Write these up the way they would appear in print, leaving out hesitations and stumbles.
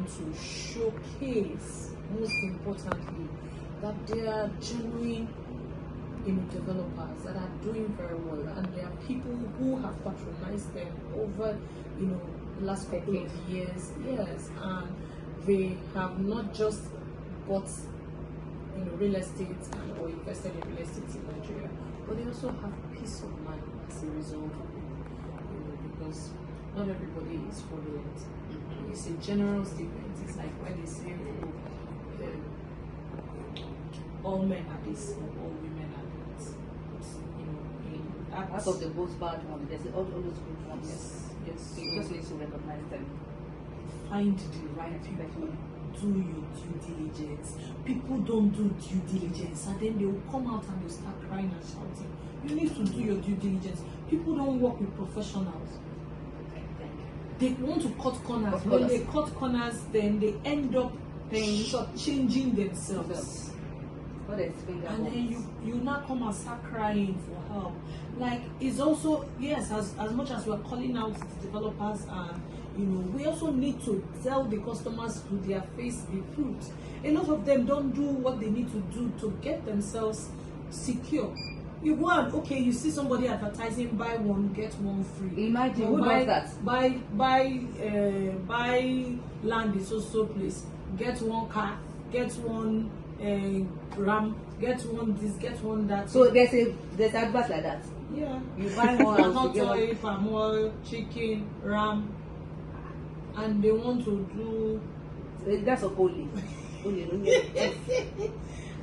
want to showcase, most importantly, that they are genuine developers that are doing very well, and there are people who have patronized them over the last couple of years. Yes, and they have not just bought real estate or invested in real estate in Nigeria, but they also have peace of mind as a result of it, because not everybody is fraudulent. It's a general statement. It's like when they say, all men are this, or all women are that. Out of the most bad ones, there's all those good ones. Yes. So you just need to recognize them. Find the right people. Do your due diligence. People don't do due diligence, and then they will come out and they'll start crying and shouting. You need to do your due diligence. People don't work with professionals. They want to cut corners. When they cut corners, then they end up shortchanging themselves. And then you now come and start crying for help. Like, it's also, yes, as much as we're calling out the developers, and we also need to tell the customers to their face the truth. A lot of them don't do what they need to do to get themselves secure. You go and, okay, you see somebody advertising, buy one get one free. Imagine who does that? Buy land in so place, get one car, get one ram, get one this, get one that. So there's adverts like that. Yeah. You buy one house, not oil, palm oil, chicken, ram, and they want to do. That's a holy.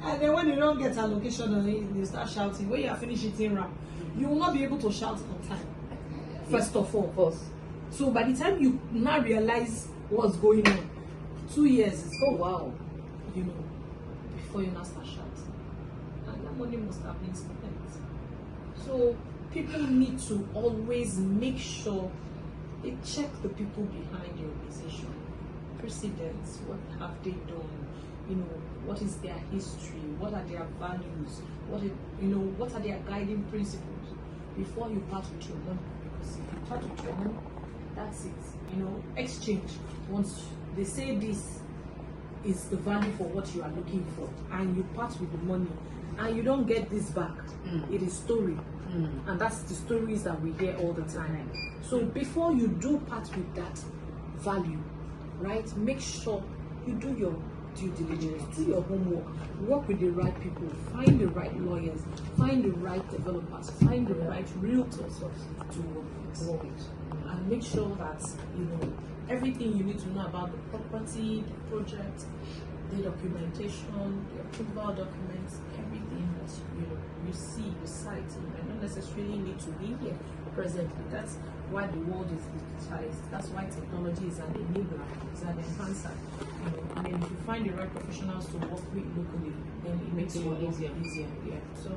And then when you don't get allocation on it, you start shouting. When you are finished eating ram, you will not be able to shout on time. First of all. So by the time you now realize what's going on, 2 years is oh wow. Before you now start shouting. And that money must have been spent. So people need to always make sure they check the people behind the organization. Presidents, what have they done? What is their history? What are their values? What are their guiding principles before you part with your money? Because if you part with your money, that's it. Exchange. Once they say this is the value for what you are looking for, and you part with the money, and you don't get this back, it is story. And that's the stories that we hear all the time. So before you do part with that value, right, make sure you do your due diligence, do your homework, work with the right people, find the right lawyers, find the right developers, find the right realtors to work with, and make sure that everything you need to know about the property, the project, the documentation, the approval documents, everything that you see, you cite. You might not necessarily need to be here presently. That's why the world is digitized. That's why technology is an enabler, is an enhancer. And then if you find the right professionals to work with locally, then it makes it easier. Yeah. So.